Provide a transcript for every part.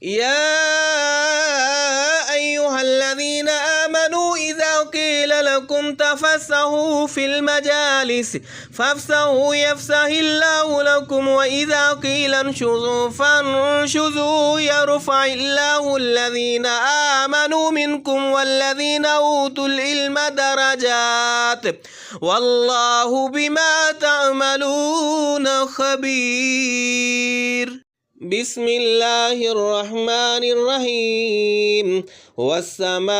يا أيها الذين آمنوا إذا قيل لكم تفسحوا في المجالس فافسحوا يفسح الله لكم وإذا قيل انشزوا فانشزوا يرفع الله الذين آمنوا منكم والذين أوتوا العلم درجات والله بما تعملون خبير. بسم الله الرحمن الرحيم. والسماء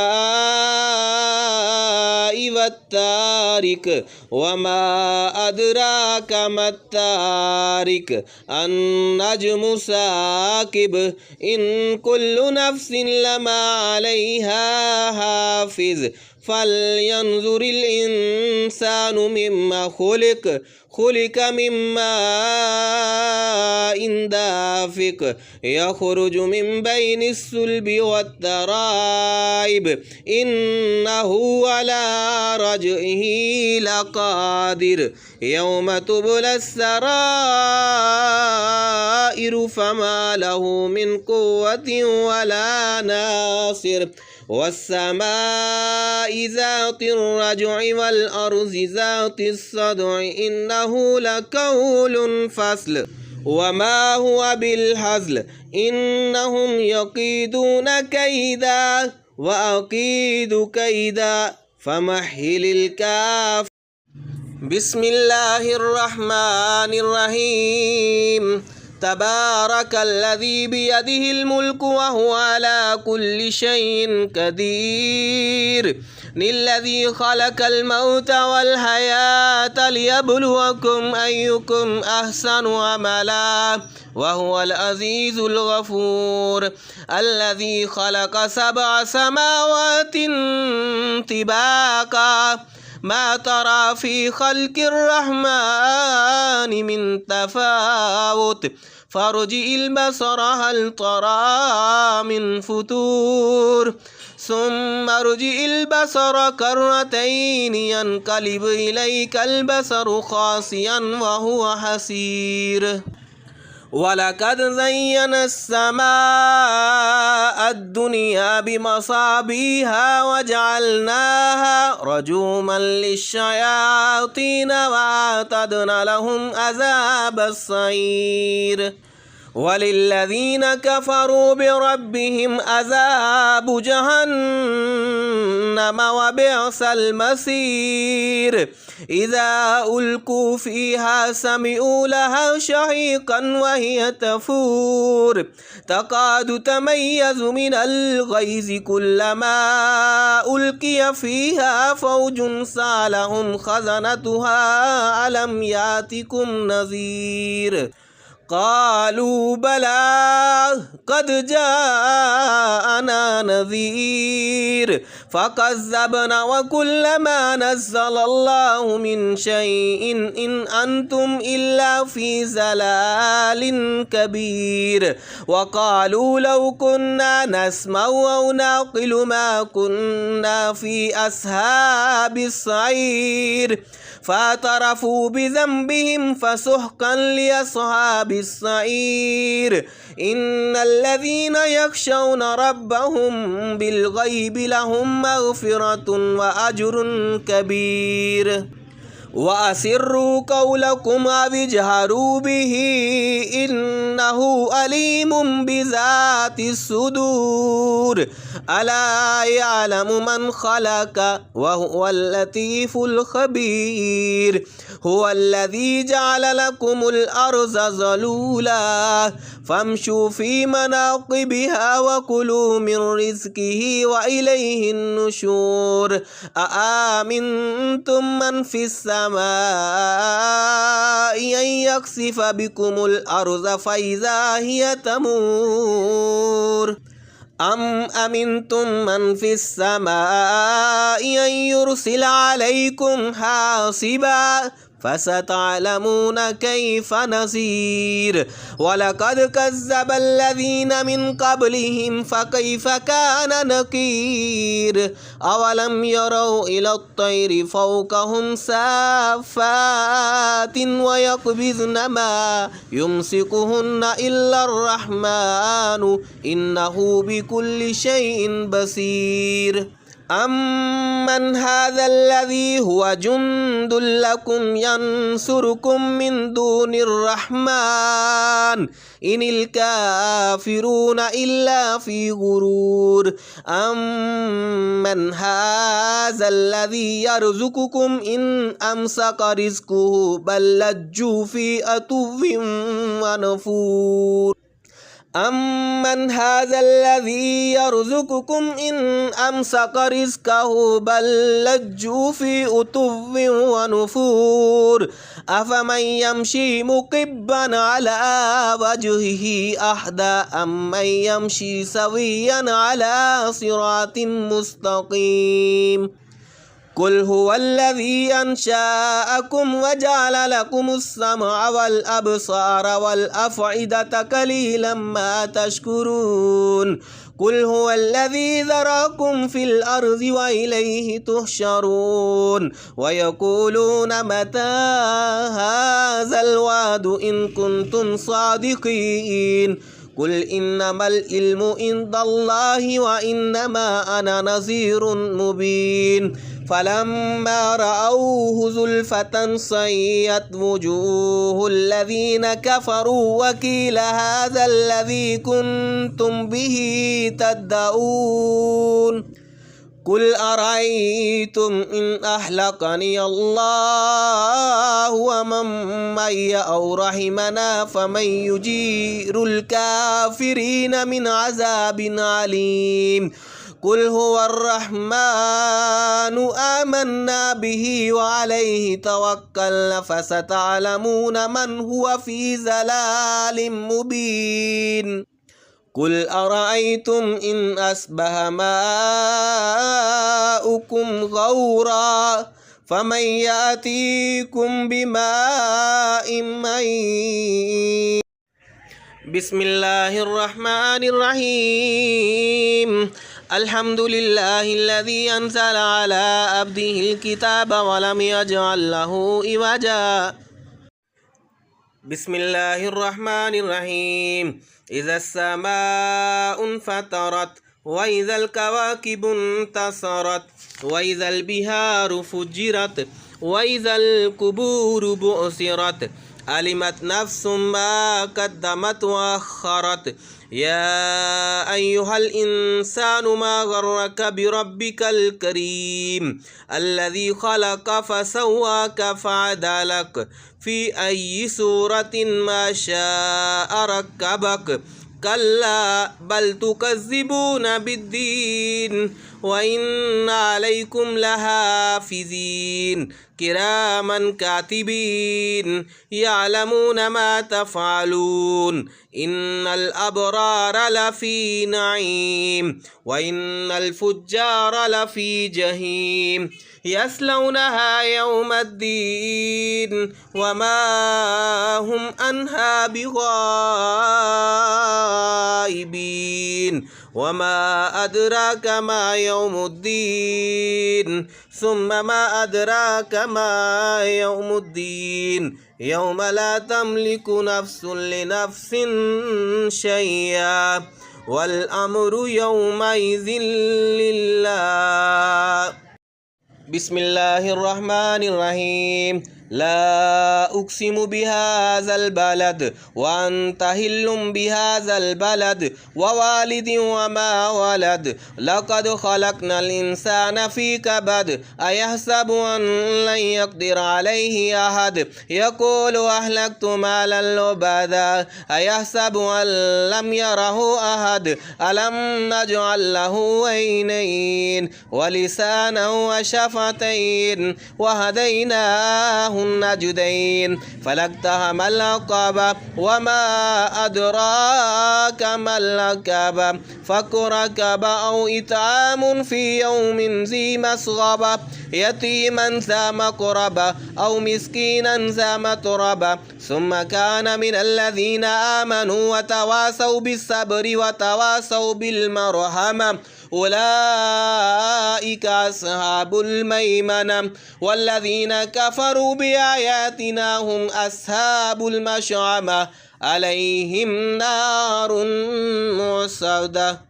والطارق وما أدراك ما الطارق النجم ثاقب إن كل نفس لما عليها حافظ فلينظر الإنسان مما خلق من ماء دافق يخرج من بين الصلب والترائب إنه على رجعه لقادر يوم تبلى السرائر فما له من قوة ولا ناصر. والسماء ذات الرجع والأرض ذات الصدع إنه لقول فصل وما هو بالهزل إنهم يكيدون كيدا وأكيد كيدا فمهل الكافرين. بسم الله الرحمن الرحيم. تبارك الذي بيده الملك وهو على كل شيء قدير الذي خلق الموت والحياة ليبلوكم أيكم أحسن عملا وهو العزيز الغفور الذي خلق 7 سماوات طباقا ما ترى في خلق الرحمن من تفاوت فارجع البصر هل ترى من فتور ثم ارجع البصر كرتين ينقلب إليك البصر خاسئا وهو حسير. ولقد زينا السماء الدنيا بمصابيها وجعلناها رجوما للشياطين وأعتدنا لهم عذاب السعير. وللذين كفروا بربهم عذاب جهنم وبئس المصير إذا ألقوا فيها سمعوا لها شهيقا وهي تفور تكاد تميز من الغيظ كلما ألقي فيها فوج سألهم خزنتها ألم يأتكم نذير قالوا بلى قد جاءنا نذير فكذبنا وكلما نزل الله من شيء إن أنتم إلا في ضلال كبير. وقالوا لو كنا نسمع أو نعقل ما كنا في أصحاب السعير فاعترفوا بذنبهم فسحقا لأصحاب السعير. إن الذين يخشون ربهم بالغيب لهم مغفرة وأجر كبير. وأسروا قولكم أو اجهروا به إنه عليم بذات الصدور ألا يعلم من خلق وهو اللطيف الخبير. هو الذي جعل لكم الأرض ذلولا فامشوا في مناقبها وكلوا من رزقه وإليه النشور. أأمنتم من في السماء أن يخسف بكم الأرض فإذا هي تمور أم أمنتم من في السماء أن يرسل عليكم حاصبا فستعلمون كيف نصير ولقد كذب الذين من قبلهم فكيف كان نكير أولم يروا إلى الطير فوقهم صافات ويقبضن ما يمسكهن إلا الرحمن إنه بكل شيء بصير أمن هذا الذي هو جند لكم ينصركم من دون الرحمن إن الكافرون إلا في غرور أمن هذا الذي يرزقكم إن أمسك رزقه بل لجوا في عتو ونفور أمن هذا الذي يرزقكم إن أمسك رزقه بل لجوا في عتو ونفور أفمن يمشي مكبا على وجهه أهدى أمن يمشي سويا على صراط مستقيم قل هو الذي أنشأكم وجعل لكم السمع والأبصار والأفئدة قليلا ما تشكرون قل هو الذي ذرأكم في الأرض وإليه تحشرون ويقولون متى هذا الوعد إن كنتم صادقين قل إنما العلم عند الله وإنما أنا نذير مبين فلما رأوه زلفة سيئت وجوه الذين كفروا وقيل هذا الذي كنتم به تدعون قل أرأيتم إن أهلكني الله ومن معي أو رحمنا فمن يجير الكافرين من عذاب عليم قل هو الرحمن آمنا به وعليه توكلنا فستعلمون من هو في ضلال مبين قل أرأيتم إن أصبح ماؤكم غورا فمن يأتيكم بماء معين بسم الله الرحمن الرحيم الحمد لله الذي أنزل على عبده الكتاب ولم يجعل له عوجا بسم الله الرحمن الرحيم إذا السماء انفطرت وإذا الكواكب انتصرت وإذا البحار فجرت وإذا القبور بعثرت علمت نفس ما قدمت وأخرت يا أيها الإنسان ما غرك بربك الكريم الذي خلق فسواك فعدلك في أي صورة ما شاء ركبك كلا بل تكذبون بالدين وإن عليكم لحافظين كراما كاتبين يعلمون ما تفعلون إن الأبرار لفي نعيم وإن الفجار لفي جحيم يصلونها يوم الدين وما هم عنها بغائبين وما أدراك ما يوم الدين ثم ما أدراك ما يوم الدين يوم لا تملك نفس لنفس شيئا والأمر يومئذ لله بسم الله الرحمن الرحيم لا أقسم بهذا البلد وأنت حل بهذا البلد ووالد وما ولد لقد خلقنا الإنسان في كبد أيحسب أن لن يقدر عليه أحد يقول أهلكت مالا لبدا أيحسب أن لم يره أحد ألم نجعل له عينين ولسانا وشفتين وهديناه النجدين فلاقتحم العقبة وما أدراك ما العقبة فك رقبة أو إطعام في يوم ذي مسغبة يتيما ذا مقربة أو مسكينا ذا متربة ثم كان من الذين آمنوا وتواصوا بالصبر وتواصوا بالمرحمة أولئك أصحاب الميمنة والذين كفروا بآياتنا هم أصحاب المشأمة عليهم نار مؤصدة.